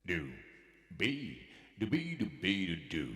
do, be, do, be, do, be, do, do.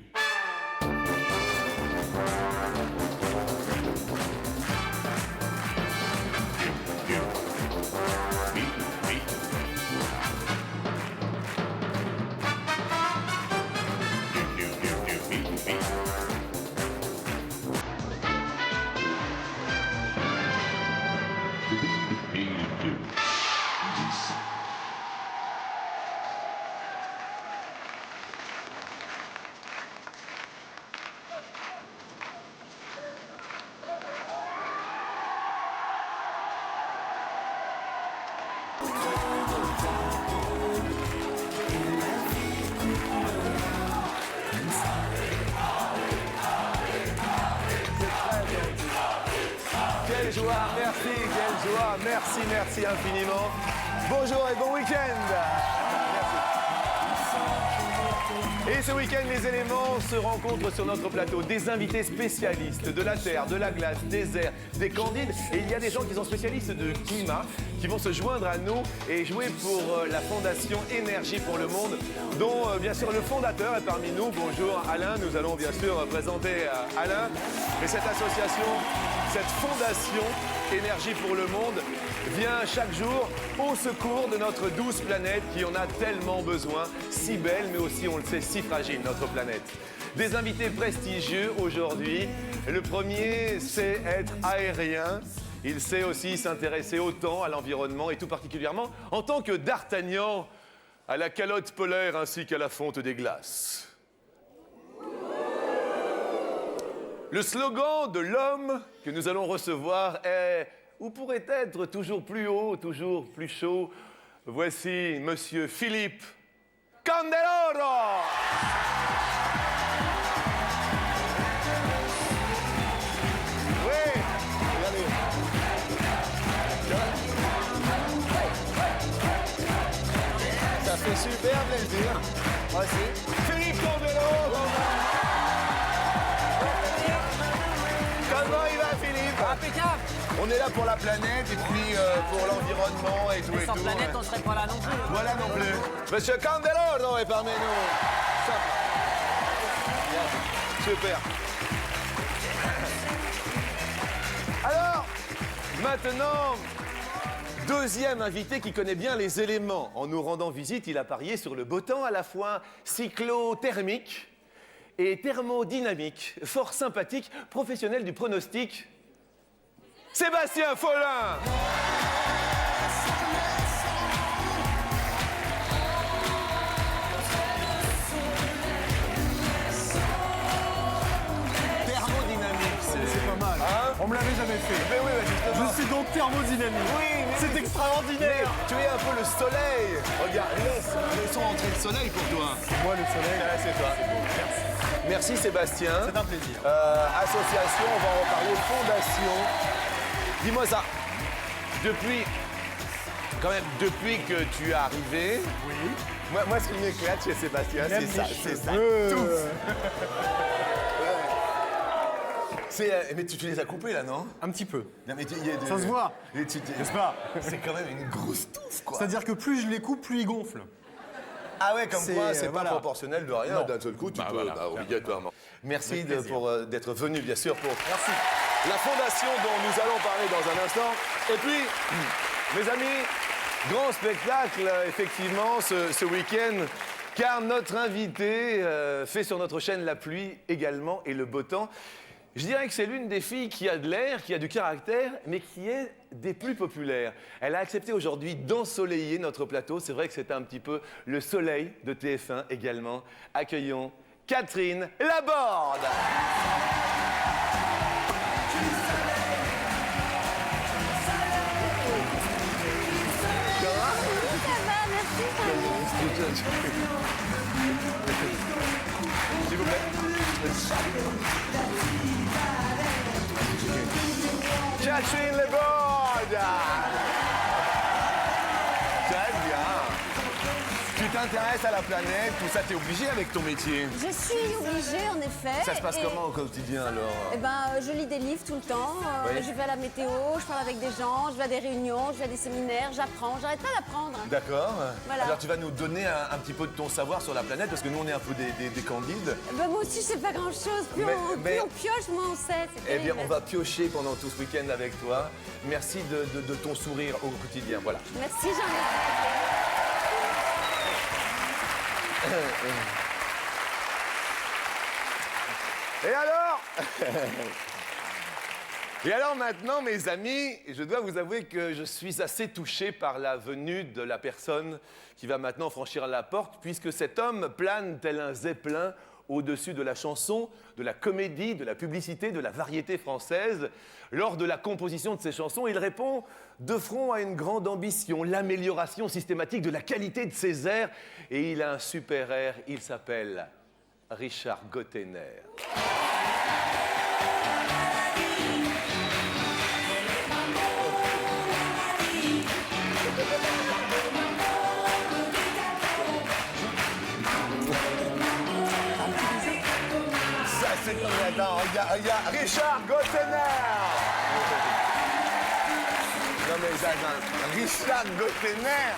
Quelle joie, merci, quelle joie, merci infiniment. Bonjour et bon week-end. Et ce week-end, les éléments se rencontrent sur notre plateau. Des invités spécialistes de la terre, de la glace, des airs, des candides. Et il y a des gens qui sont spécialistes de climat qui vont se joindre à nous et jouer pour la Fondation Énergie pour le Monde, dont bien sûr le fondateur est parmi nous. Bonjour Alain, nous allons bien sûr présenter Alain. Et cette association, cette Fondation Énergie pour le Monde vient chaque jour au secours de notre douce planète qui en a tellement besoin, si belle mais aussi, on le sait, si fragile, notre planète. Des invités prestigieux aujourd'hui. Le premier sait être aérien. Il sait aussi s'intéresser au temps, à l'environnement et tout particulièrement en tant que d'Artagnan à la calotte polaire ainsi qu'à la fonte des glaces. Le slogan de l'homme que nous allons recevoir est « Ou pourrait être toujours plus haut, toujours plus chaud ». Voici Monsieur Philippe Candeloro. Oui, regardez. Ça fait super plaisir. Voici Philippe Candeloro. Comment il va, Philippe? Impeccable. On est là pour la planète et puis pour l'environnement et tout. Mais sans planète, on serait pas là non plus. Voilà non plus. Monsieur Candeloro est parmi nous. Super. Alors, maintenant, deuxième invité qui connaît bien les éléments. En nous rendant visite, il a parié sur le beau temps à la fois cyclothermique et thermodynamique. Fort sympathique, professionnel du pronostic. Sébastien Follin. Thermodynamique, C'est pas mal. Hein? On me l'avait jamais fait. Mais oui, justement. Je suis donc thermodynamique. Oui, mais C'est extraordinaire. tu es un peu le soleil. Regarde, laissons entrer le soleil pour toi. Moi, le soleil. Là, c'est toi. Merci Sébastien. C'est un plaisir. Association, on va en reparler. Fondation. Dis-moi ça. Depuis que tu es arrivé. Oui. Moi, ce qui m'éclate chez Sébastien, Même c'est ça. les C'est ça. cheveux. Tout. Mais tu les as coupés là, non? Un petit peu. Non, mais Ça se voit. N'est-ce pas? C'est quand même une grosse touffe, quoi. C'est-à-dire que plus je les coupe, plus ils gonflent. Ah ouais, comme C'est, quoi, c'est voilà. pas proportionnel de rien. Non. D'un seul coup, tu peux, voilà. obligatoirement. Merci Avec plaisir. d'être venu, bien sûr, pour Merci. la fondation dont nous allons parler dans un instant. Et puis, mes amis, grand spectacle, effectivement, ce week-end, car notre invité fait sur notre chaîne la pluie également et le beau temps. Je dirais que c'est l'une des filles qui a de l'air, qui a du caractère, mais qui est des plus populaires. Elle a accepté aujourd'hui d'ensoleiller notre plateau. C'est vrai que c'est un petit peu le soleil de TF1 également. Accueillons Catherine Laborde. S'il vous plaît. Catherine Laborde. Très bien. Tu t'intéresses à la planète, tout ça, t'es obligé avec ton métier. Je suis obligée, en effet. Ça se passe et- comment au quotidien alors? Eh ben, je lis des livres tout le temps, Oui. je vais à la météo, je parle avec des gens, je vais à des réunions, je vais à des séminaires, j'apprends, j'arrête pas d'apprendre. D'accord. Voilà. Alors tu vas nous donner un petit peu de ton savoir sur la planète, parce que nous on est un peu des candides. Ben, moi aussi, je sais pas grand-chose. Plus, Mais- on pioche, moins on sait. C'est Eh bien, terrible. on va piocher pendant tout ce week-end avec toi. Merci de ton sourire au quotidien. Voilà. Merci, Jean-Luc. Et alors Et alors maintenant, mes amis, je dois vous avouer que je suis assez touché par la venue de la personne qui va maintenant franchir la porte, puisque cet homme plane tel un zeppelin au-dessus de la chanson, de la comédie, de la publicité, de la variété française. Lors de la composition de ses chansons, il répond de front à une grande ambition, l'amélioration systématique de la qualité de ses airs. Et il a un super air, il s'appelle Richard Gottener. Ça, c'est comme attends, regarde, Richard Gottener. Non mais attends, Richard Gottener.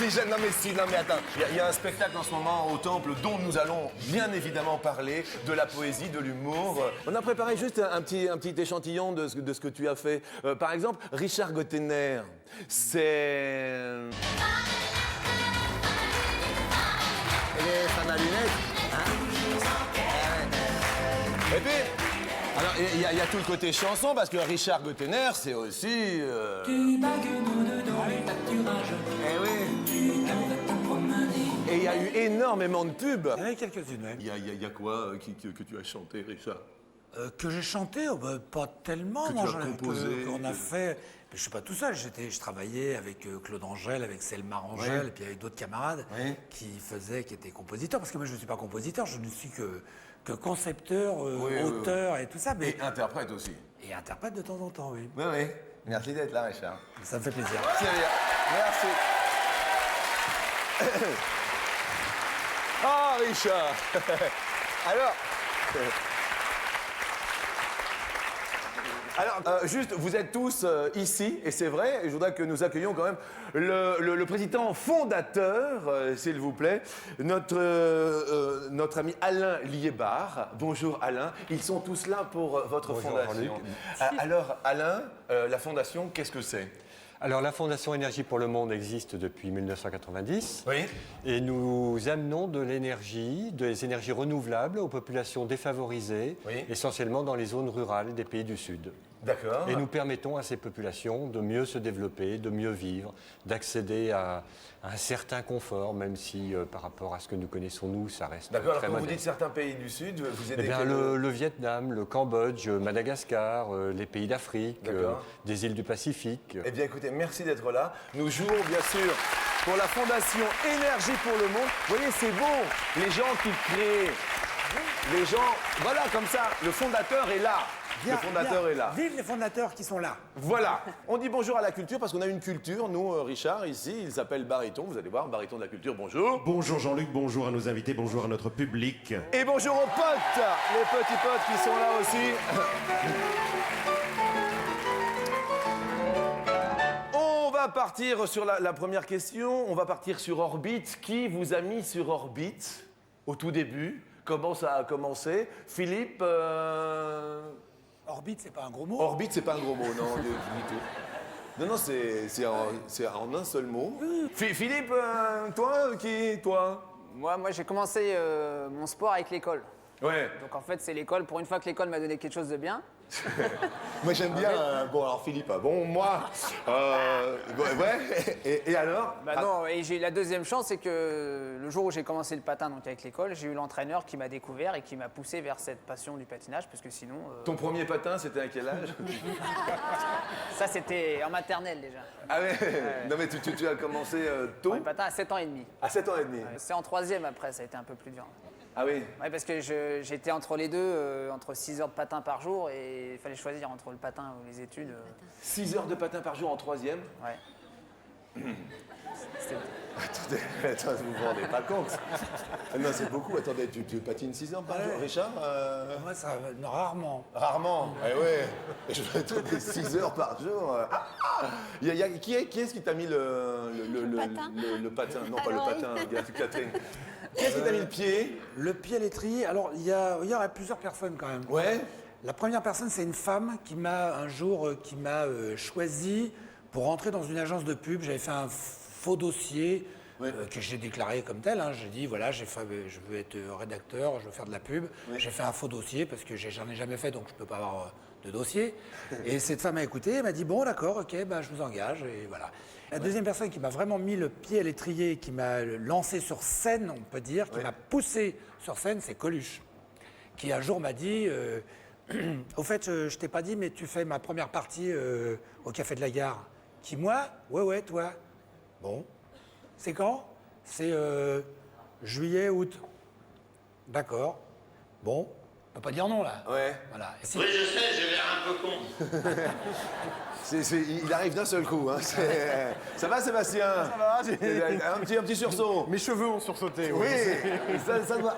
Non mais attends, il y a un spectacle en ce moment au Temple dont nous allons bien évidemment parler, de la poésie, de l'humour. On a préparé juste un petit échantillon de ce que tu as fait. Par exemple, Richard Gottener, c'est... Et femme à lunettes, hein? Et puis, alors il y a tout le côté chanson, parce que Richard Gottener, c'est aussi... Tu bagues nous dedans les pâturages. Eh oui. Et il y a eu énormément de pubs. Il y en avait quelques-unes, oui. Il y a quoi que tu as chanté, Richard? Que j'ai chanté, oh, bah, pas tellement. Que moi, tu as composé. Qu'on a fait. Mais je suis pas tout seul. Je travaillais avec Claude Angèle, avec Selma Rangel, Oui. et puis avec d'autres camarades Oui. qui étaient compositeurs. Parce que moi, je ne suis pas compositeur, je ne suis que concepteur, Oui, auteur et tout ça. Mais... Et interprète aussi. Et interprète de temps en temps, oui. Oui, oui. Merci d'être là, Richard. Ça me fait plaisir. C'est bien. Merci. Ah, Richard. Alors, juste, vous êtes tous ici, et c'est vrai, et je voudrais que nous accueillions quand même le président fondateur, s'il vous plaît, notre ami Alain Liébar. Bonjour Alain, ils sont tous là pour votre Bonjour, fondation. Jean-Luc. Alors Alain, la fondation, qu'est-ce que c'est? Alors la Fondation Énergie pour le Monde existe depuis 1990 Oui. et nous amenons de l'énergie, des énergies renouvelables aux populations défavorisées, Oui. essentiellement dans les zones rurales des pays du Sud. D'accord. Et nous permettons à ces populations de mieux se développer, de mieux vivre, d'accéder à un certain confort, même si par rapport à ce que nous connaissons nous, ça reste D'accord, alors très quand vous modeste. dites certains pays du Sud, vous Eh aidez bien, quel- le Vietnam, le Cambodge, Madagascar, les pays d'Afrique, D'accord. des îles du Pacifique. Eh bien écoutez, merci d'être là. Nous jouons bien sûr pour la Fondation Énergie pour le Monde. Vous voyez, c'est beau, les gens qui créent, les gens, voilà comme ça, le fondateur est là. Bien, le fondateur bien. est là. Vive les fondateurs qui sont là. Voilà. On dit bonjour à la culture parce qu'on a une culture, nous, Richard, ici, il s'appelle Baryton. Vous allez voir, Baryton de la culture, bonjour. Bonjour Jean-Luc, bonjour à nos invités, bonjour à notre public. Et bonjour aux potes, les petits potes qui sont là aussi. On va partir sur la première question. On va partir sur orbite. Qui vous a mis sur orbite au tout début? Comment ça a commencé? Philippe Orbite, c'est pas un gros mot. Orbite, c'est pas un gros mot, non, du tout. Non, c'est en un seul mot. Philippe, toi? Moi j'ai commencé mon sport avec l'école. Ouais. Donc en fait, c'est l'école. Pour une fois que l'école m'a donné quelque chose de bien. Moi j'aime bien. Bon alors Philippe, bon moi. Ouais. Et alors? Bah non, et j'ai la deuxième chance, c'est que le jour où j'ai commencé le patin donc avec l'école, j'ai eu l'entraîneur qui m'a découvert et qui m'a poussé vers cette passion du patinage, parce que sinon. Ton premier patin, c'était à quel âge? Ça c'était en maternelle déjà. Ah ouais. Non mais tu as commencé tôt? Le patin à 7 ans et demi. À 7 ans et demi. C'est en troisième après, ça a été un peu plus dur. Ah oui. Ouais, parce que j'étais entre les deux, entre 6 heures de patin par jour, et il fallait choisir entre le patin ou les études. 6 heures de patin par jour en troisième. Ouais. Attendez, vous vous rendez pas compte. Ah non, c'est beaucoup. Attendez, tu patines 6 heures par jour, Richard Moi, ça, non, rarement. Rarement. Eh ouais. Je fais tout des 6 heures par jour. Qui est-ce qui t'a mis le patin. le patin? Non, pas Alors, le patin, Catherine. Qui est-ce qui t'a mis le pied? Le pied à l'étrier, alors il y aurait plusieurs personnes quand même. Ouais. La première personne, c'est une femme qui m'a un jour choisi pour rentrer dans une agence de pub. J'avais fait un faux dossier que j'ai déclaré comme tel. J'ai dit voilà, je veux être rédacteur, je veux faire de la pub. J'ai fait un faux dossier parce que j'en ai jamais fait, donc je peux pas avoir de dossier. Et cette femme a écouté, elle m'a dit bon d'accord, ok, bah, je vous engage et voilà. La deuxième personne qui m'a vraiment mis le pied à l'étrier, qui m'a lancé sur scène, on peut dire, qui m'a poussé sur scène, c'est Coluche, qui un jour m'a dit au fait, je t'ai pas dit, mais tu fais ma première partie au Café de la Gare. Qui, moi? Ouais, toi. Bon. C'est quand? C'est juillet, août. D'accord. Bon. On peut pas dire non, là. Ouais. Voilà. Et Oui, je sais, j'ai l'air un peu con. Il arrive d'un seul coup. Hein. Ça va, Sébastien? Ça va, un petit sursaut. Mes cheveux ont sursauté. Oui, ouais. ça doit.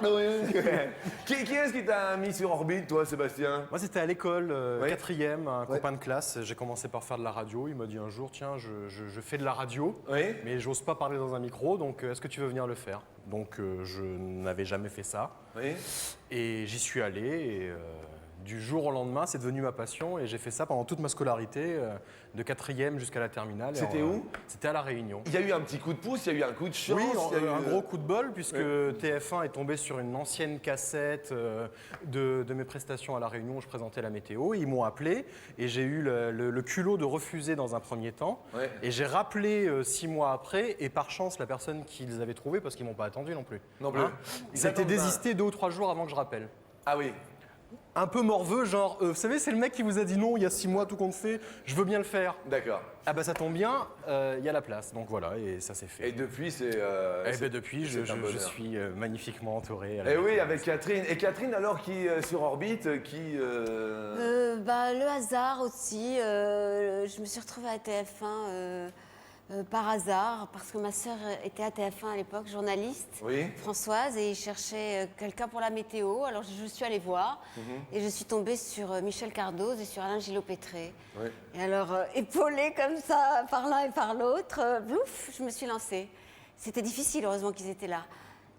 Qui est-ce qui t'a mis sur orbite, toi, Sébastien? Moi, c'était à l'école, Ouais. 4e, un copain de classe. J'ai commencé par faire de la radio. Il m'a dit un jour, tiens, je fais de la radio, Oui. mais j'ose pas parler dans un micro, donc est-ce que tu veux venir le faire? Donc je n'avais jamais fait ça. Oui. Et j'y suis allé et du jour au lendemain, c'est devenu ma passion et j'ai fait ça pendant toute ma scolarité, de 4e jusqu'à la terminale. C'était où? C'était à La Réunion. Il y a eu un petit coup de pouce, il y a eu un coup de chance. Oui, il y a eu un gros coup de bol puisque TF1 est tombé sur une ancienne cassette de mes prestations à La Réunion où je présentais la météo. Ils m'ont appelé et j'ai eu le culot de refuser dans un premier temps. Ouais. Et j'ai rappelé 6 mois après et par chance la personne qu'ils avaient trouvée parce qu'ils m'ont pas attendu non plus. Non plus. Ils étaient attendent pas. désistés 2 ou 3 jours avant que je rappelle. Ah oui. Un peu morveux, genre, vous savez, c'est le mec qui vous a dit non il y a 6 mois, tout compte fait, je veux bien le faire. D'accord. Ah bah ça tombe bien, il y a la place, donc voilà, et ça s'est fait. Et depuis, c'est. Eh ben depuis, je c'est un bonheur. suis magnifiquement entouré. à la Eh oui, maison. avec Catherine. Et Catherine, alors, qui sur orbite, qui. Le hasard aussi. Je me suis retrouvée à TF1 par hasard, parce que ma sœur était à TF1 à l'époque, journaliste, Oui. Françoise, et il cherchait quelqu'un pour la météo. Alors je suis allée voir, et je suis tombée sur Michel Cardoz et sur Alain Gillot-Pétré. Oui. Et alors, épaulée comme ça, par l'un et par l'autre, blouf, je me suis lancée. C'était difficile, heureusement qu'ils étaient là.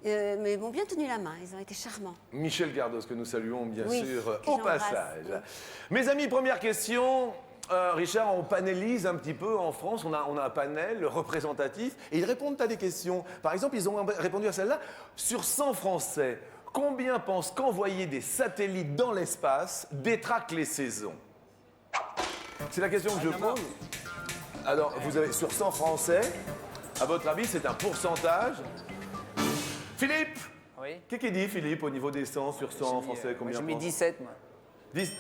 Mais ils m'ont bien tenu la main, ils ont été charmants. Michel Cardos, que nous saluons bien Oui, sûr que au j'embrasse. passage. Mes amis, première question. Richard, on panélise un petit peu en France, on a un panel représentatif et ils répondent à des questions. Par exemple, ils ont répondu à celle-là. Sur 100 Français, combien pensent qu'envoyer des satellites dans l'espace détraque les saisons? C'est la question que je pose. Alors, vous avez sur 100 Français, à votre avis, c'est un pourcentage. Philippe, Oui. qu'est-ce qu'il dit, Philippe, au niveau des 100 sur 100 Français? Moi, Combien j'ai mis pensent 17, moi. 10.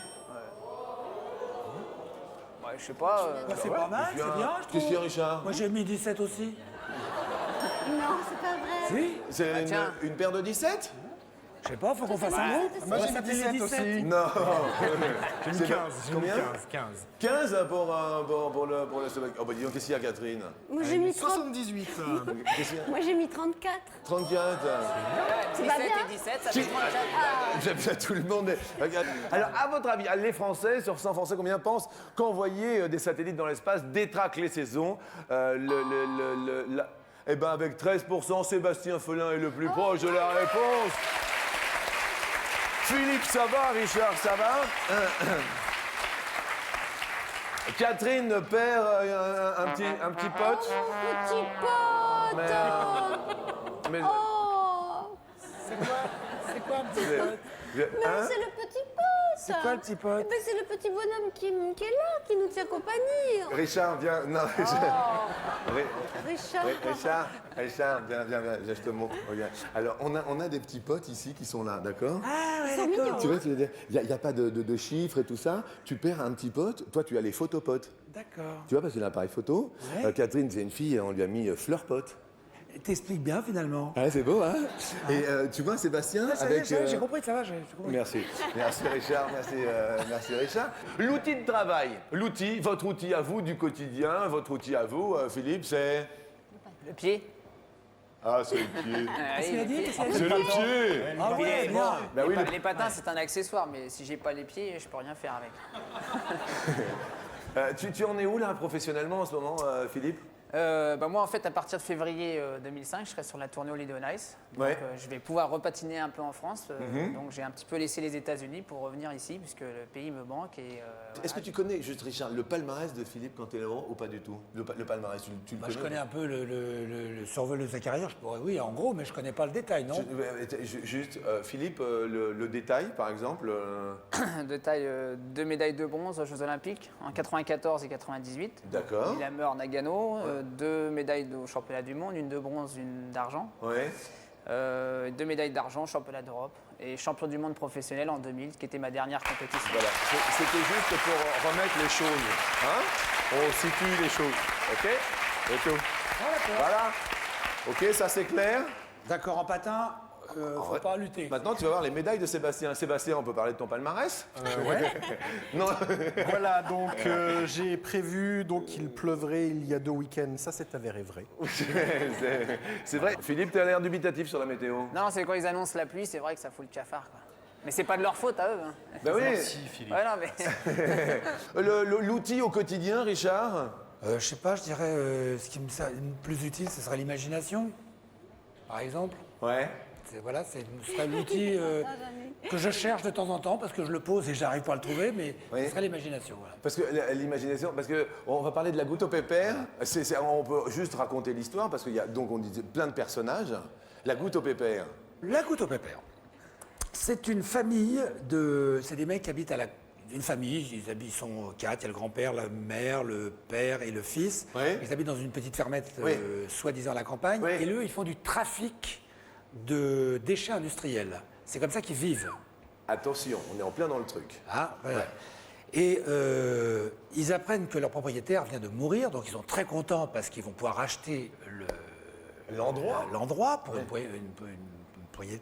Ouais, je sais pas. c'est pas mal, c'est bien, je Qu'est-ce trouve. qu'il y a, Richard? Moi, j'ai mis 17 aussi. Non, c'est pas vrai. Si. C'est tiens. une paire de 17? Je sais pas, faut qu'on fasse un groupe. Moi j'ai mis s'appelait 17 les aussi. Non. J'ai mis C'est 15, pas- j'ai mis combien 15. 15 pour le Slovaquie. Oh bah dis donc, qu'est-ce qu'il y a, Catherine? Moi, j'ai mis 30. 78. Qu'est-ce qu'il y a? Moi, j'ai mis 34. 34. C'est pas 17 bien. et 17, ça fait 34. J'aime bien tout le monde. Regarde. Alors, à votre avis, les Français, sur 100 Français, combien pensent qu'envoyer des satellites dans l'espace détraque les saisons? Eh ben, avec 13%, Sébastien Felin est le plus proche de la réponse. Philippe, ça va? Richard, ça va? Catherine perd un petit pote. Petit pote. Mais- Oh. C'est quoi un petit pote? Mais Hein? c'est le petit pote. C'est quoi le petit pote? Eh ben, c'est le petit bonhomme qui est là, qui nous tient compagnie. Richard, viens. Non, Richard. Richard. Richard, viens, je te montre. Regarde. Alors, on a des petits potes ici qui sont là, d'accord? Ils sont mignons. Tu vois, ce que je veux dire, il n'y a pas de chiffres et tout ça. Tu perds un petit pote. Toi, tu as les photopotes. D'accord. Tu vois, parce qu'il a un appareil photo. Ouais. Catherine, c'est une fille, on lui a mis fleur pote. T'expliques bien finalement. Ah, c'est beau, hein? Et tu vois, Sébastien, avec... J'ai compris, ça va, j'ai compris. Merci. Merci Richard, merci Richard. L'outil de travail, votre outil à vous du quotidien, votre outil à vous, Philippe, c'est... Le pied. Ah, c'est le pied. Qu'est-ce qu'il a dit? C'est le pied. Ah ouais, bien. Bah oui, Les patins, c'est un accessoire, mais si j'ai pas les pieds, je peux rien faire avec. tu en es où là professionnellement en ce moment, Philippe? Moi, en fait, à partir de février 2005, je serai sur la tournée Holiday on Ice. Donc, Ouais. je vais pouvoir repatiner un peu en France. Donc, j'ai un petit peu laissé les États-Unis pour revenir ici, puisque le pays me manque. Est-ce que tu connais, juste Richard, le palmarès de Philippe quand tu es là-haut ou pas du tout? Le palmarès, tu le Bah, connais? je connais un peu le survol de sa carrière, je pourrais, oui, en gros, mais je connais pas le détail, non? Juste, Philippe, le détail, par exemple. De taille, 2 médailles de bronze aux Jeux Olympiques en 94 et 98. D'accord. Lillehammer, Nagano, 2 médailles au championnat du monde, une de bronze, une d'argent. Ouais. 2 médailles d'argent, championnat d'Europe et champion du monde professionnel en 2000, qui était ma dernière compétition. Voilà, c'était juste pour remettre les choses. Hein? On situe les choses. OK? Et tout. Voilà. OK, ça c'est clair. D'accord, en patin, faut pas lutter. Maintenant, tu vas voir les médailles de Sébastien. Sébastien, on peut parler de ton palmarès? Ouais. Non. Voilà, donc j'ai prévu qu'il pleuvrait il y a 2 week-ends. Ça, c'est avéré vrai. C'est vrai. Philippe, tu as l'air dubitatif sur la météo. Non, c'est quand ils annoncent la pluie, c'est vrai que ça fout le cafard, quoi. Mais c'est pas de leur faute à eux. Hein. Ben oui. Merci, Philippe. Ouais, non, mais... L'outil au quotidien, Richard? Je sais pas, je dirais, ce qui me semble plus utile, ce serait l'imagination, par exemple. Ouais. Voilà, ce serait l'outil que je cherche de temps en temps parce que je le pose et j'arrive pas à le trouver, mais Oui. ce serait l'imagination. Voilà. Parce que l'imagination, parce que on va parler de la goutte au pépère. On peut juste raconter l'histoire parce qu'il y a donc on dit plein de personnages. La goutte au pépère. La goutte au pépère. C'est une famille c'est des mecs qui habitent une famille, ils sont 4, il y a le grand-père, la mère, le père et le fils. Oui. Ils habitent dans une petite fermette, Oui. soi-disant à la campagne, Oui. et eux, ils font du trafic de déchets industriels. C'est comme ça qu'ils vivent. Attention, on est en plein dans le truc. Ah, voilà. Ouais. Et ils apprennent que leur propriétaire vient de mourir, donc ils sont très contents parce qu'ils vont pouvoir acheter l'endroit pour une poignée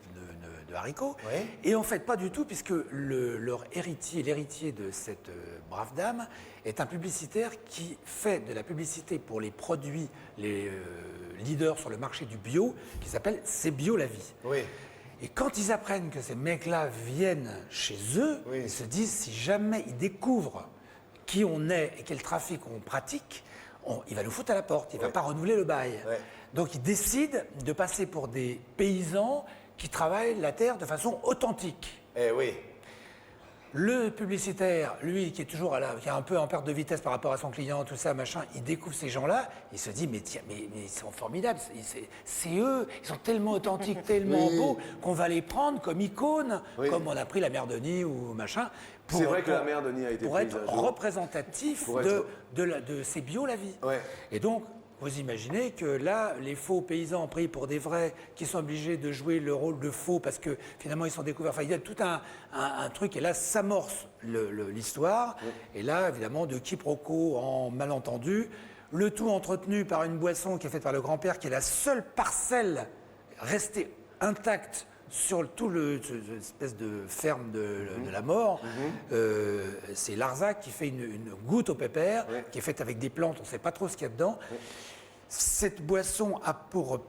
de haricots. Ouais. Et en fait, pas du tout, puisque leur héritier, l'héritier de cette brave dame, est un publicitaire qui fait de la publicité pour les produits, les leaders sur le marché du bio, qui s'appelle C'est Bio la vie. Oui. Et quand ils apprennent que ces mecs-là viennent chez eux, Oui. ils se disent, si jamais ils découvrent qui on est et quel trafic on pratique, il va nous foutre à la porte, il ne va pas renouveler le bail. Ouais. Donc ils décident de passer pour des paysans qui travaillent la terre de façon authentique. Eh oui. Le publicitaire, lui, qui est toujours qui est un peu en perte de vitesse par rapport à son client, tout ça, machin, il découvre ces gens-là, il se dit, mais tiens, mais ils sont formidables, c'est eux, ils sont tellement authentiques, tellement beaux, qu'on va les prendre comme icônes, Oui. comme on a pris la mère Denis ou machin. C'est vrai que la mère Denis a été pour prise être un jour. représentatif Pour être- de ces bio la vie. Ouais. Et donc, vous imaginez que là, les faux paysans pris pour des vrais, qui sont obligés de jouer le rôle de faux parce que finalement ils sont découverts. Enfin, il y a tout un truc, et là s'amorce l'histoire. Et là, évidemment, de quiproquo en malentendu, le tout entretenu par une boisson qui est faite par le grand-père, qui est la seule parcelle restée intacte sur tout cette espèce de ferme de la mort. C'est Larzac qui fait une goutte au pépère, qui est faite avec des plantes, on ne sait pas trop ce qu'il y a dedans. Cette boisson a pour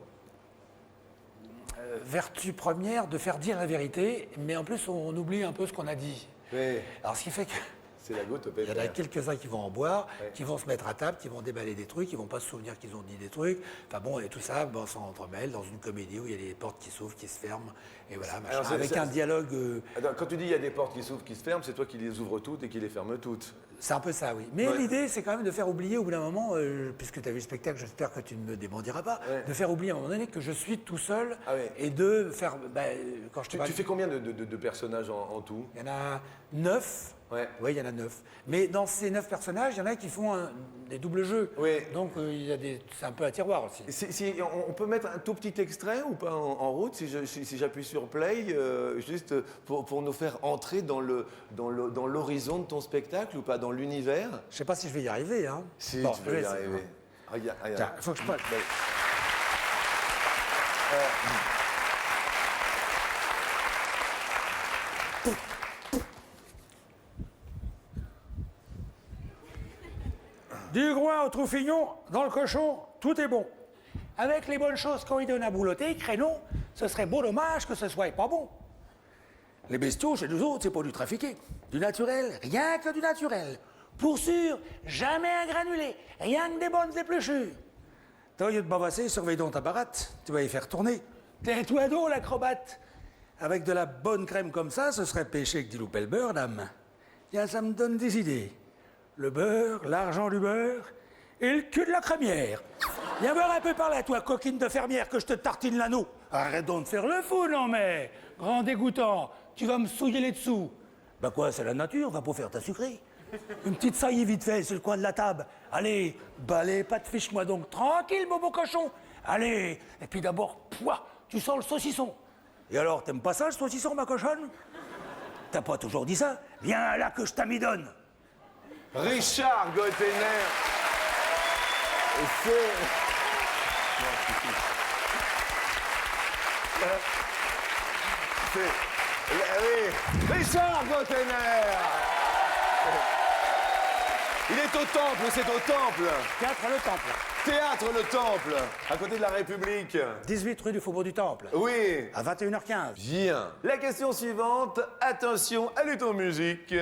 vertu première de faire dire la vérité, mais en plus on oublie un peu ce qu'on a dit. Oui. Alors ce qui fait que C'est la goutte au il y en a pépère. quelques-uns qui vont en boire, qui vont se mettre à table, qui vont déballer des trucs, qui vont pas se souvenir qu'ils ont dit des trucs. Enfin bon, et tout ça, s'entremêle dans une comédie où il y a des portes qui s'ouvrent, qui se ferment, et voilà, machin, Alors, avec un dialogue. Attends, quand tu dis il y a des portes qui s'ouvrent, qui se ferment, c'est toi qui les ouvres toutes et qui les fermes toutes. C'est un peu ça, oui. Mais Ouais. l'idée, c'est quand même de faire oublier au bout d'un moment, puisque tu as vu le spectacle, j'espère que tu ne me démendiras pas, Ouais. de faire oublier à un moment donné que je suis tout seul Ah ouais. et de faire. Quand je te Tu parle- fais combien de personnages en tout? Il y en a 9. Ouais. Oui, il y en a 9. Mais dans ces 9 personnages, il y en a qui font des doubles jeux. Oui. Donc c'est un peu un tiroir aussi. On peut mettre un tout petit extrait ou pas en route si j'appuie sur play, juste pour nous faire entrer dans l'horizon de ton spectacle ou pas, dans l'univers? Je sais pas si je vais y arriver. Hein. Si, Bon, tu peux je vais y essayer. arriver. Regarde. Tiens, il faut que je passe. Du groin au troufignon, dans le cochon, tout est bon. Avec les bonnes choses qu'on lui donne à boulotter, crénon, ce serait beau dommage que ce soit pas bon. Les bestiaux, chez nous autres, c'est pas du trafiqué. Du naturel, rien que du naturel. Pour sûr, jamais un granulé, rien que des bonnes épluchures. T'as au lieu de bavasser, surveille donc ta baratte, tu vas y faire tourner. Tais-toi donc, l'acrobate. Avec de la bonne crème comme ça, ce serait péché que d'y louper le beurre, dame. Tiens, ça me donne des idées. Le beurre, l'argent du beurre et le cul de la crémière. Viens voir un peu par là, toi, coquine de fermière, que je te tartine l'anneau. Arrête donc de faire le fou, non mais. Grand dégoûtant, tu vas me souiller les dessous. Bah quoi, c'est la nature, va pas faire ta sucrée. Une petite saillie vite fait sur le coin de la table. Allez, balai, pas de fiche-moi donc. Tranquille, bobo cochon. Allez, et puis d'abord, pouah, tu sens le saucisson. Et alors, t'aimes pas ça, le saucisson, ma cochonne? T'as pas toujours dit ça? Viens là que je t'amidonne. Richard Gottener. Oui, Richard Gottener. Il est au Temple, c'est au Temple. Théâtre le Temple. Théâtre le Temple, à côté de la République. 18 rue du Faubourg du Temple. Oui. À 21h15. Bien. La question suivante, attention, elle est en musique.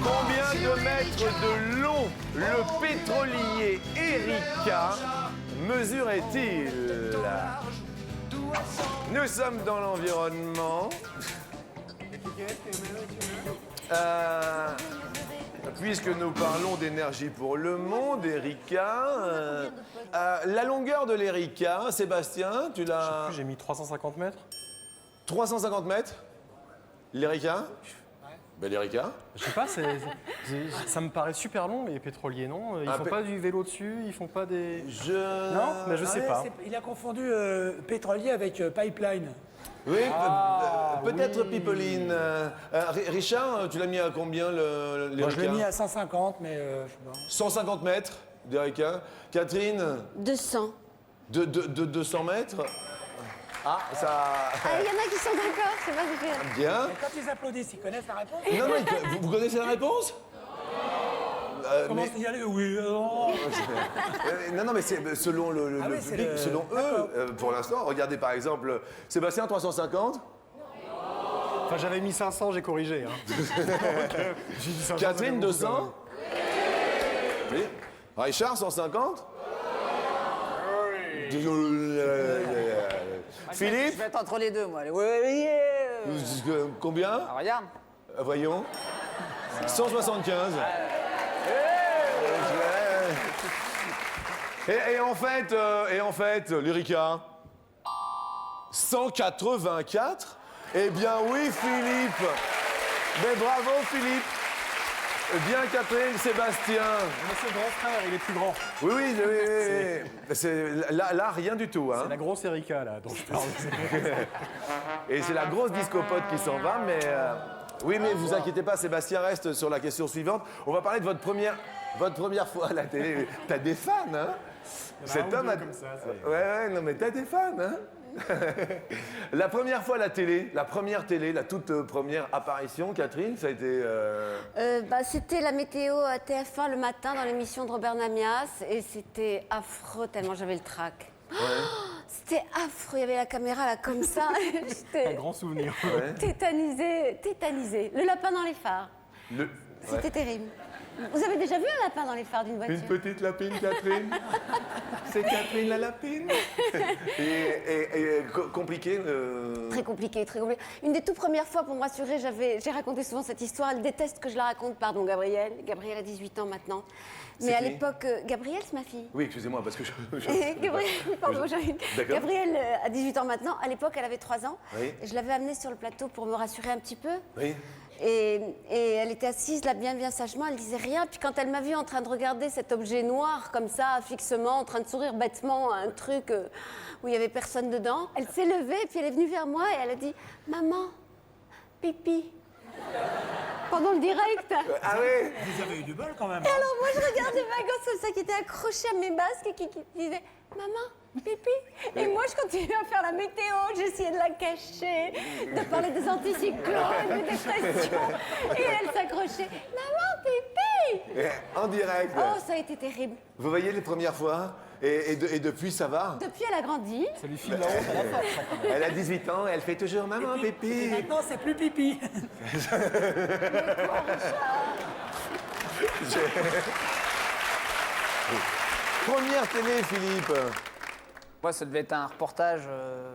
Combien de mètres de long le pétrolier Erika mesurait-il? Nous sommes dans l'environnement. Puisque nous parlons d'énergie pour le monde, Erika, la longueur de l'Erika, Sébastien, tu l'as... J'ai mis 350 mètres. 350 mètres? L'Erika? Ben l'Erika? Je sais pas, ça me paraît super long, les pétroliers, non? Ils font pas du vélo dessus, ils font pas des... Non, mais je sais pas. Il a confondu pétrolier avec pipeline. Oui, peut-être Pipeline. Richard, tu l'as mis à combien l'Erika? Moi, je l'ai mis à 150, mais je sais pas. 150 mètres d'Erika. Catherine? 200. De 200 mètres? Ah, ça... Ah, il y en a qui sont d'accord, c'est pas différent. Bien. Et quand ils applaudissent, ils connaissent la réponse? Non, non, vous connaissez la réponse? Comment y aller? Oui, non. Non, mais c'est selon le Ah oui, public, c'est selon eux, pour l'instant. Regardez par exemple, Sébastien, 350. Enfin, j'avais mis 500, j'ai corrigé. Hein. J'ai dit 500, Catherine, 200. Oui. Richard, 150. Philippe? Je vais être entre les deux, moi. Combien? Ah, regarde. Voyons. 175. Et en fait, l'Erika, 184. Eh bien oui, Philippe. Mais bravo, Philippe. Bien, Catherine, Sébastien. Mais c'est le grand frère, il est plus grand. Oui. C'est là, rien du tout. Hein. C'est la grosse Erika, là, dont je parle. Et c'est la grosse discopote qui s'en va, mais... Oui, mais vous inquiétez pas, Sébastien reste sur la question suivante. On va parler de votre première fois à la télé. T'as des fans, hein? Cet homme a... comme ça, ouais, non, mais t'as des fans, hein? La première fois à la télé, la toute première apparition, Catherine, ça a été... C'était la météo à TF1 le matin dans l'émission de Robert Namias et c'était affreux tellement j'avais le trac. Ouais. C'était affreux, il y avait la caméra là comme ça. Un J'étais grand souvenir. Ouais. tétanisée. Le lapin dans les phares. C'était terrible. Vous avez déjà vu un lapin dans les phares d'une voiture? Une petite lapine, Catherine. C'est Catherine la lapine. Et compliqué. Très compliqué, très compliqué. Une des toutes premières fois, pour me rassurer, j'ai raconté souvent cette histoire. Elle déteste que je la raconte, pardon, Gabrielle. Gabrielle a 18 ans maintenant. Mais à qui l'époque, Gabrielle, c'est ma fille. Oui, excusez-moi, parce que Gabrielle, pardon, D'accord. Gabrielle a 18 ans maintenant. À l'époque, elle avait 3 ans. Oui. Je l'avais amenée sur le plateau pour me rassurer un petit peu. Oui. Et elle était assise là bien sagement, elle disait rien. Puis quand elle m'a vue en train de regarder cet objet noir comme ça, fixement, en train de sourire bêtement à un truc où il n'y avait personne dedans, elle s'est levée, puis elle est venue vers moi et elle a dit « Maman, pipi ». Pendant le direct. Ah oui. Vous avez eu du bol quand même. Et alors moi je regardais ma gosse comme ça qui était accrochée à mes basques et qui disait maman, pipi. Et moi je continuais à faire la météo, j'essayais de la cacher, de parler des anticyclones, des dépressions. Et elle s'accrochait, maman, pipi. En direct. Oh ça a été terrible. Vous voyez les premières fois et depuis, ça va? Depuis elle a grandi. Ça lui file la honte à la face. Elle a 18 ans, elle fait toujours maman, Et pipi. maintenant, c'est plus pipi. Première télé, Philippe. Moi, ça devait être un reportage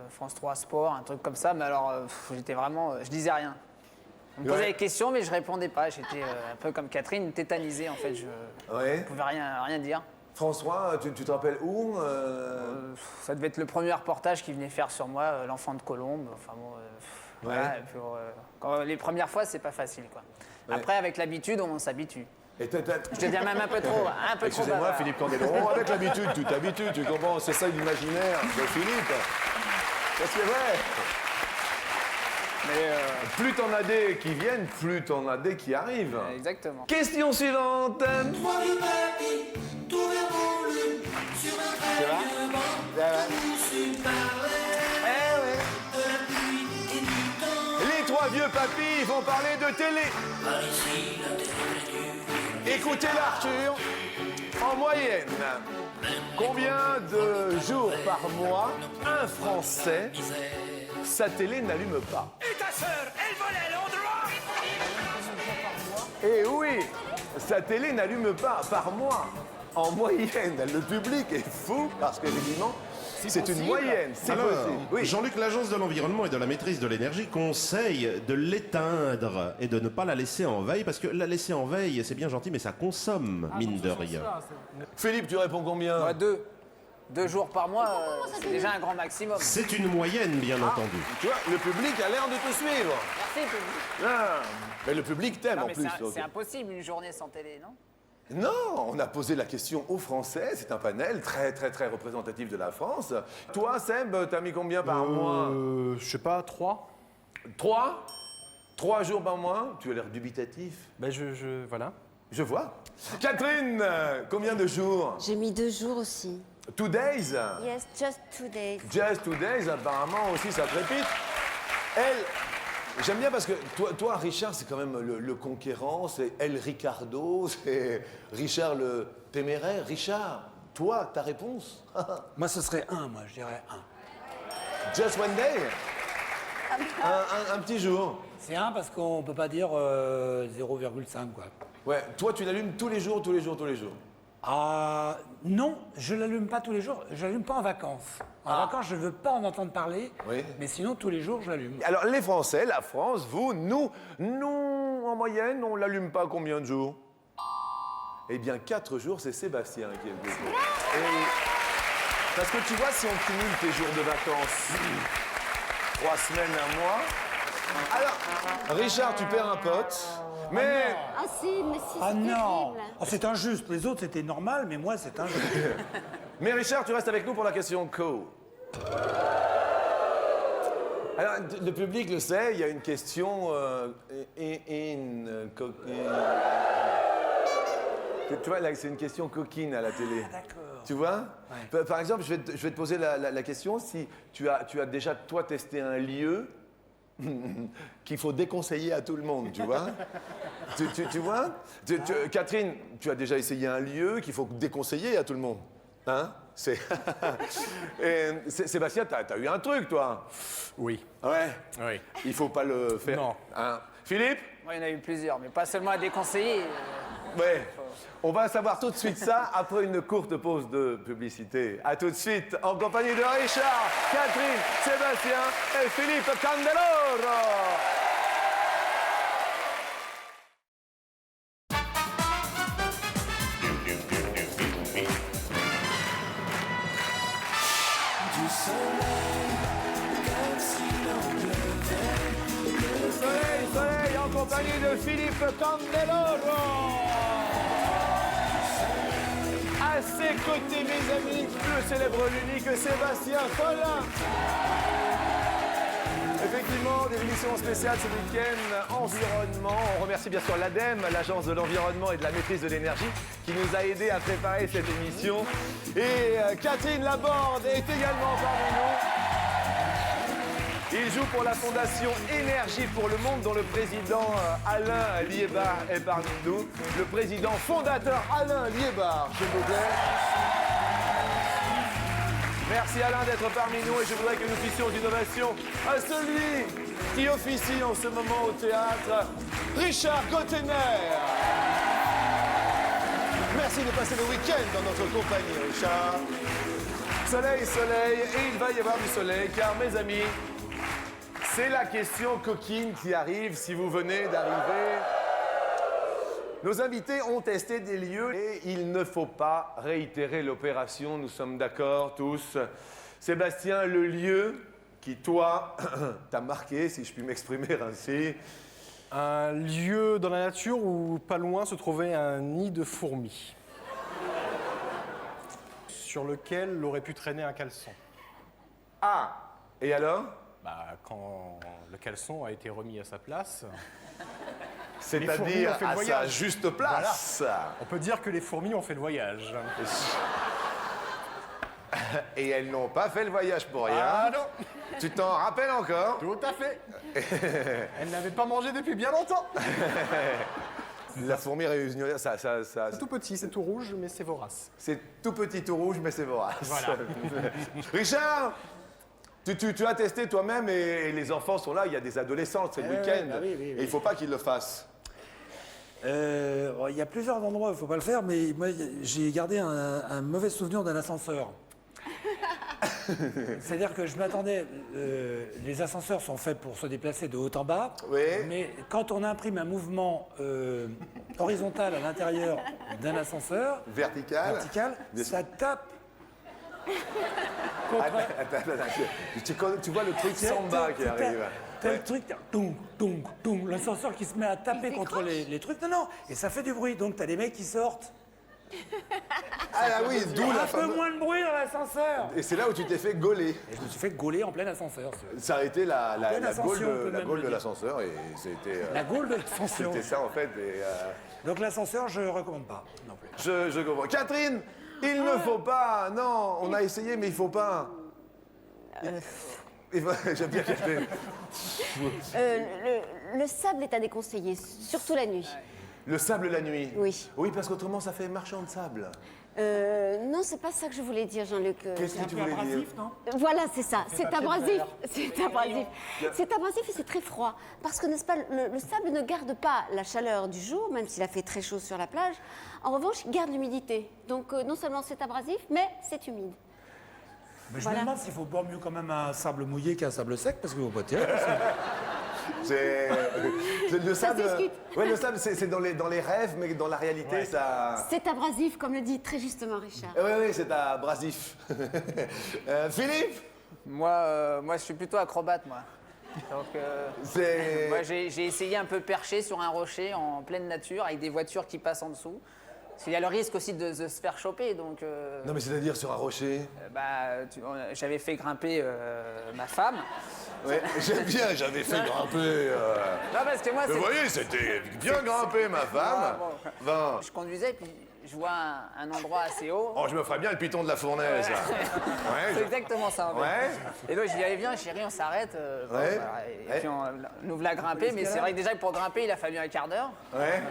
France 3 Sport, un truc comme ça, mais alors j'étais vraiment. Je disais rien. On me posait des questions, mais je répondais pas. J'étais un peu comme Catherine, tétanisée en fait. Je Ouais. pouvais rien dire. François, tu te rappelles où Ça devait être le premier reportage qu'il venait faire sur moi, l'enfant de Colombe. Enfin bon, voilà, et puis, les premières fois, c'est pas facile, quoi. Ouais. Après, avec l'habitude, on s'habitue. Et Je deviens même un peu trop excusez-moi, bavard. Philippe Candeloro, avec l'habitude, tu t'habitues, tu comprends, c'est ça l'imaginaire de Philippe. Ça, c'est vrai. Mais, Plus t'en as des qui viennent, plus t'en as des qui arrivent. exactement. Question suivante. Moi le papy, tout vers mon lit, sur un traitement, tous une parler de la pluie et du temps. Les trois vieux papis vont parler de télé. Par ici, la télé dure. Écoutez l'Arthur. En moyenne, combien de jours par mois un Français sa télé n'allume pas? Et ta sœur, elle volait à l'endroit. Eh oui, sa télé n'allume pas par mois. En moyenne, le public est fou parce qu'évidemment, c'est une moyenne. C'est Alors, possible. Oui. Jean-Luc, l'Agence de l'environnement et de la maîtrise de l'énergie conseille de l'éteindre et de ne pas la laisser en veille parce que la laisser en veille, c'est bien gentil, mais ça consomme, mine de rien. Philippe, tu réponds combien? Moi, 2 jours par mois, c'est déjà un grand maximum. C'est une moyenne, bien entendu. Tu vois, le public a l'air de te suivre. Merci, public. Ah, mais le public t'aime Non, en mais plus. c'est donc. c'est impossible une journée sans télé, non? Non, on a posé la question aux Français. C'est un panel très, très, très représentatif de la France. Toi, Seb, t'as mis combien par mois? Je sais pas, 3. 3? 3 jours par mois? Tu as l'air dubitatif. Ben voilà. Je vois. Catherine, combien de jours? J'ai mis 2 jours aussi. 2 days? Yes, just 2 days. Just 2 days, apparemment aussi, ça te répète. Elle, j'aime bien parce que toi Richard, c'est quand même le conquérant, c'est El Ricardo, c'est Richard le téméraire. Richard, toi, ta réponse? Moi, ce serait 1, moi, je dirais 1. Just one day? Un petit jour. C'est 1 parce qu'on peut pas dire 0,5, quoi. Ouais, toi, tu l'allumes tous les jours, tous les jours, tous les jours. Ah, non, je l'allume pas tous les jours, je l'allume pas en vacances. En vacances, je veux pas en entendre parler, Oui. mais sinon, tous les jours, je l'allume. Alors, les Français, la France, vous, nous, en moyenne, on l'allume pas combien de jours? Eh bien, 4 jours, c'est Sébastien qui est le plus gros. Parce que tu vois, si on cumule tes jours de vacances, 3 semaines, un mois. Alors, Richard, tu perds un pote, mais... Ah si, mais si, Ah c'est non, terrible. oh, c'est injuste. Les autres, c'était normal, mais moi, c'est injuste. Mais Richard, tu restes avec nous pour la question co. Alors, le public le sait, il y a une question... tu vois, là, c'est une question coquine à la télé. D'accord. Tu vois? Par exemple, je vais te poser la question si tu as déjà, toi, testé un lieu qu'il faut déconseiller à tout le monde, tu vois? Tu vois? Catherine, tu as déjà essayé un lieu qu'il faut déconseiller à tout le monde. Hein? Et Sébastien, t'as eu un truc, toi? Oui. Ouais? Oui. Il faut pas le faire. Non. Hein? Philippe? Moi, il y en a eu plusieurs, mais pas seulement à déconseiller. Ouais. On va savoir tout de suite ça après une courte pause de publicité. A tout de suite en compagnie de Richard, Catherine, Sébastien et Philippe Candeloro. Du soleil, comme si l'on pleuvait. Soleil en compagnie de Philippe Candeloro. À ses côtés, mes amis, le célèbre, l'unique Sébastien Follin. Effectivement, des émissions spéciales ce week-end, environnement. On remercie bien sûr l'ADEME, l'Agence de l'environnement et de la maîtrise de l'énergie, qui nous a aidés à préparer cette émission. Et Catherine Laborde est également parmi nous. Il joue pour la Fondation Énergie pour le Monde, dont le président Alain Liébar est parmi nous. Le président fondateur Alain Liébar, s'il vous plaît. Merci Alain d'être parmi nous et je voudrais que nous fissions d'innovation à celui qui officie en ce moment au théâtre, Richard Gottener. Merci de passer le week-end dans notre compagnie, Richard. Soleil, soleil, et il va y avoir du soleil, car mes amis, c'est la question coquine qui arrive si vous venez d'arriver. Nos invités ont testé des lieux et il ne faut pas réitérer l'opération, nous sommes d'accord tous. Sébastien, le lieu qui, toi, t'a marqué, si je puis m'exprimer ainsi. Un lieu dans la nature où pas loin se trouvait un nid de fourmis, sur lequel aurait pu traîner un caleçon. Ah, et alors? Quand le caleçon a été remis à sa place... C'est-à-dire à sa juste place. Voilà. On peut dire que les fourmis ont fait le voyage. Et elles n'ont pas fait le voyage pour rien. Ah non. Tu t'en rappelles encore? Tout à fait. Elles n'avaient pas mangé depuis bien longtemps. La fourmi réunionnais, ça... C'est tout petit, c'est tout rouge, mais c'est vorace. C'est tout petit, tout rouge, mais c'est vorace. Voilà. Richard, tu as testé toi-même et les enfants sont là, il y a des adolescents, c'est le week-end. Oui. Et il ne faut pas qu'ils le fassent. Il y a plusieurs endroits où il ne faut pas le faire, mais moi, j'ai gardé un mauvais souvenir d'un ascenseur. C'est-à-dire que je m'attendais... les ascenseurs sont faits pour se déplacer de haut en bas, Oui. mais quand on imprime un mouvement horizontal à l'intérieur d'un ascenseur, Vertical. ça tape. Tu vois le truc samba qui arrive. T'as le truc, l'ascenseur qui se met à taper contre les trucs. Non, et ça fait du bruit, donc t'as des mecs qui sortent. Ah là oui, d'où la Un peu moins de bruit dans l'ascenseur. Et c'est là où tu t'es fait gauler. Et je me suis fait gauler en plein ascenseur. Ça a été la ascension, on peut gaule même de le dire. l'ascenseur et c'était... La gaule de l'ascenseur. C'était ça en fait. Donc l'ascenseur, je recommande pas non plus. Je comprends. Catherine, il ne faut pas. Non, on a essayé, mais il faut pas. J'aime bien Catherine. Le sable est à déconseiller, surtout la nuit. Le sable la nuit. Oui. Oui, parce qu'autrement ça fait marchand de sable. Non, c'est pas ça que je voulais dire, Jean-Luc. Qu'est-ce que tu voulais dire? Voilà, c'est ça. C'est abrasif. C'est abrasif. C'est abrasif et c'est très froid. Parce que, n'est-ce pas, le sable ne garde pas la chaleur du jour, même s'il a fait très chaud sur la plage. En revanche, il garde l'humidité. Donc, non seulement c'est abrasif, mais c'est humide. Mais je Voilà. me demande s'il faut boire mieux quand même un sable mouillé qu'un sable sec, parce que vous pas terrible. C'est le sable. discute. Ouais, le sable, c'est dans les rêves, mais dans la réalité, ça. C'est abrasif, comme le dit très justement Richard. Oui, c'est abrasif. Philippe, Moi, je suis plutôt acrobate, moi. Donc, c'est. moi, j'ai essayé un peu perché sur un rocher en pleine nature avec des voitures qui passent en dessous. Parce qu'il y a le risque aussi de se faire choper, donc... Non, mais c'est-à-dire sur un rocher. J'avais fait grimper ma femme. Ouais, j'aime bien, j'avais fait grimper. Non, parce que moi, Vous voyez, c'était bien grimpé, ma femme. Bon. Je conduisais, puis je vois un endroit assez haut. Oh, je me ferais bien le piton de la fournaise. là. C'est Ouais, exactement ça, en fait. Ouais. Et donc, je dis, allez, viens, chérie, on s'arrête. Ouais. Voilà. Et puis, on ouvre la grimper, mais c'est vrai que déjà, pour grimper, il a fallu un quart d'heure. Ouais.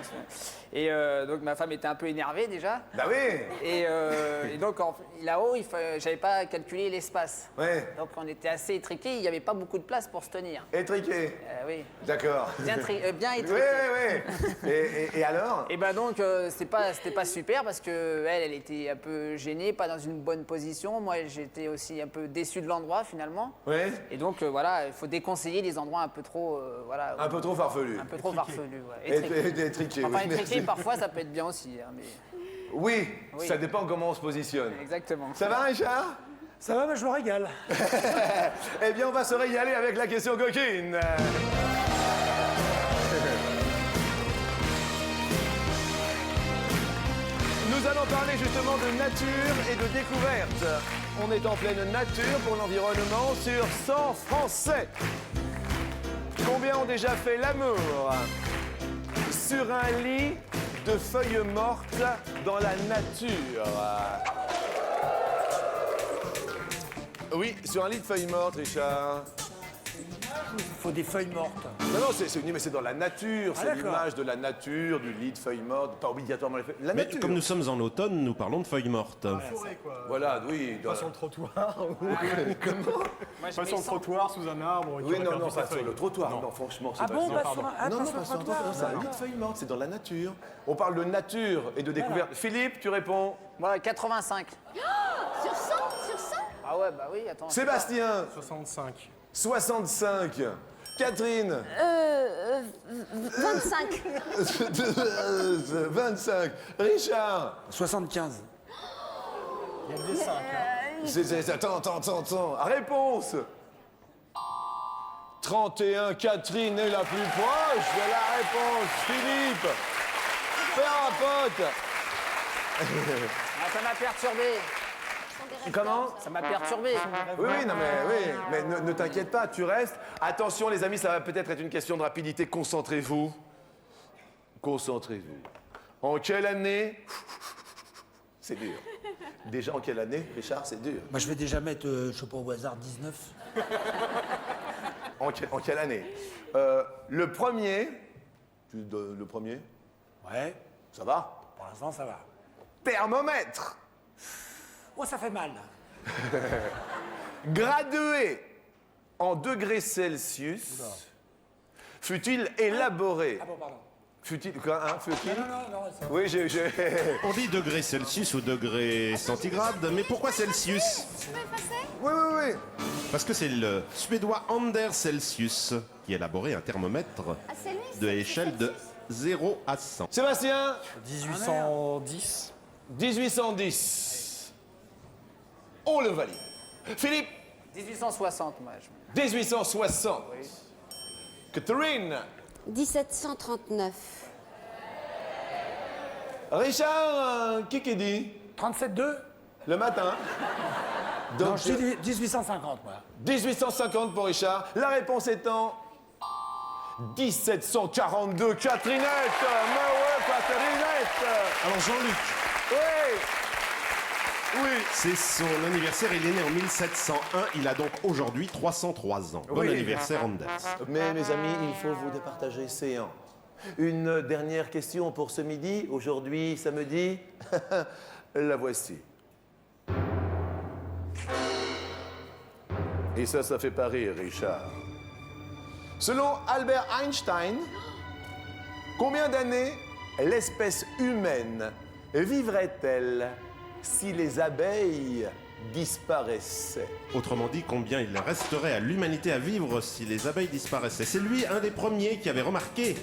Et donc, ma femme était un peu énervée, déjà. Bah oui. Et donc, là-haut, j'avais pas calculé l'espace. Ouais. Donc, on était assez étriqués, il n'y avait pas beaucoup de place pour se tenir. Étriqué. Oui. D'accord. Bien étriqué. Oui. Et alors? Et ben donc, c'était pas super parce que elle était un peu gênée, pas dans une bonne position. Moi, j'étais aussi un peu déçu de l'endroit finalement. Ouais. Et donc, voilà, il faut déconseiller les endroits un peu trop, voilà. Un peu trop farfelu. Un peu trop farfelus, ouais. Étriqué, Enfin, oui. étriqué, parfois, ça peut être bien aussi. Hein, mais... Oui, Oui. ça dépend comment on se positionne. Exactement. Ça va, Richard? Ça va, mais je me régale. Eh bien, on va se régaler avec la question coquine. Nous allons parler justement de nature et de découverte. On est en pleine nature pour l'environnement sur 100 Français. Combien ont déjà fait l'amour sur un lit de feuilles mortes dans la nature? Oui, sur un lit de feuilles mortes, Richard. Il faut des feuilles mortes. Non, mais c'est dans la nature, c'est d'accord. l'image de la nature, du lit de feuilles mortes, pas obligatoirement les feuilles. La Mais nature. comme nous sommes en automne, nous parlons de feuilles mortes. Voilà, oui. Pas sur le trottoir. Moi, je Pas mets sur le 100. trottoir, sous un arbre. Oui, non, pas sur le trottoir. Non, franchement, c'est Ah pas bon, ça. pas sur un, ah, Non, pas non, sur pas un sur un trottoir. trottoir, c'est un lit de feuilles mortes, c'est dans la nature. On parle de nature et de découverte. Philippe, tu réponds. Voilà, 85. Sur 100? Sur 100? Ah ouais, bah oui, attends. Sébastien, 65. 65. Catherine, 25. 25. Richard, 75. Il y a des 5. Attends. Réponse 31. Catherine est la plus proche de la réponse. Philippe, père à pote. Ah, ça m'a perturbé. Comment? Ça m'a perturbé. Oui, mais ne t'inquiète pas, tu restes. Attention les amis, ça va peut-être être une question de rapidité. Concentrez-vous. Concentrez-vous. En quelle année? C'est dur. Déjà en quelle année, Richard, c'est dur. Moi, je vais déjà mettre, je sais pas, au hasard, 19. En quelle année? Le premier. Tu donnes le premier? Ouais, Ça va? pour l'instant, ça va. Thermomètre. Oh, ça fait mal. Gradué en degrés Celsius. Fut-il élaboré? Ah bon, pardon. Fut-il quoi, hein, fut-il? Non, ça va. Oui, j'ai. On dit degrés Celsius ou degrés centigrades, mais pourquoi Celsius? Oui. Parce que c'est le Suédois Anders Celsius qui a élaboré un thermomètre Ah, c'est lui, de l'échelle de 0 à 100. Sébastien, 1810. 1810. On le valide. Philippe, 1860, moi. 1860. Catherine, 1739. Richard, qui dit 37,2. le matin? Non, Donc, je dis 1850, moi. 1850 pour Richard. La réponse étant 1742. Catherinette, mais ouais, Catherinette. Alors Jean-Luc, Oui. c'est son anniversaire, il est né en 1701, il a donc aujourd'hui 303 ans. Bon Oui. anniversaire Anders. Mais mes amis, il faut vous départager séant. Une dernière question pour ce midi. Aujourd'hui, samedi. La voici. Et ça fait pas rire, Richard. Selon Albert Einstein, combien d'années l'espèce humaine vivrait-elle si les abeilles disparaissaient? Autrement dit, combien il resterait à l'humanité à vivre si les abeilles disparaissaient. C'est lui un des premiers qui avait remarqué,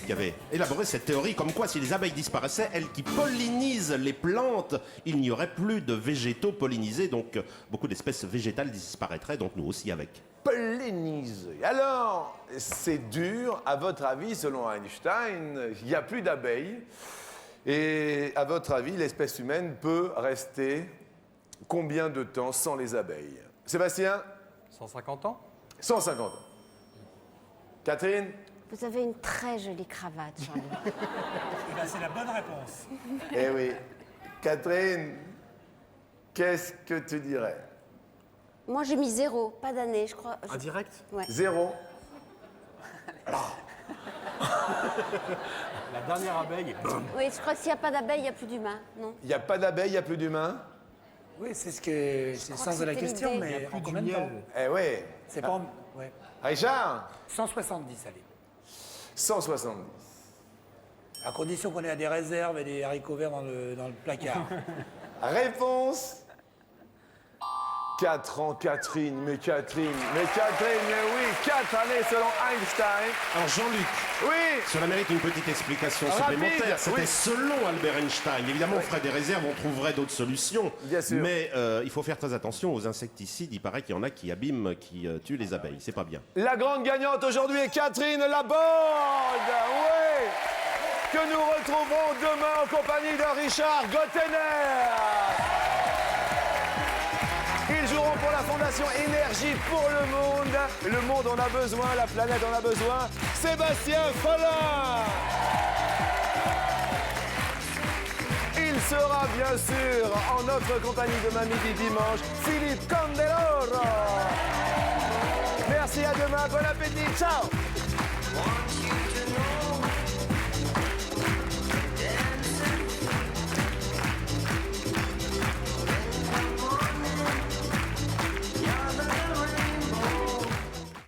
qui avait élaboré cette théorie comme quoi si les abeilles disparaissaient, elles qui pollinisent les plantes, il n'y aurait plus de végétaux pollinisés, donc beaucoup d'espèces végétales disparaîtraient, donc nous aussi avec. Polliniser. Alors, c'est dur, à votre avis, selon Einstein, il n'y a plus d'abeilles. Et à votre avis, l'espèce humaine peut rester combien de temps sans les abeilles? Sébastien? 150 ans. 150 ans. Catherine? Vous avez une très jolie cravate, Jean-Luc. C'est la bonne réponse. Eh oui. Catherine, qu'est-ce que tu dirais? Moi, j'ai mis 0, pas d'année, je crois. Un direct. 0. La dernière abeille. Oui, je crois que s'il n'y a pas d'abeilles, il n'y a plus d'humains, non? Il n'y a pas d'abeilles, il n'y a plus d'humains? Oui, c'est le sens de la c'était question, l'idée. mais Plus en du combien de temps? miel. Eh oui. C'est pas... Ouais. Richard? 170, allez. 170. À condition qu'on ait des réserves et des haricots verts dans le placard. Réponse 4 ans, Catherine, mais oui, 4 années selon Einstein. Alors Jean-Luc, Oui, cela mérite une petite explication Rapide, supplémentaire. C'était oui. selon Albert Einstein. Évidemment, on ferait des réserves, on trouverait d'autres solutions. Bien sûr. Mais il faut faire très attention aux insecticides. Il paraît qu'il y en a qui abîment, qui tuent les abeilles. C'est pas bien. la grande gagnante aujourd'hui est Catherine Laborde. Oui, que nous retrouverons demain en compagnie de Richard Gottener. Ils joueront pour la Fondation Énergie pour le monde. Le monde en a besoin, la planète en a besoin. Sébastien Follin. Il sera bien sûr en notre compagnie demain midi dimanche, Philippe Candeloro. Merci, à demain, bon appétit, ciao.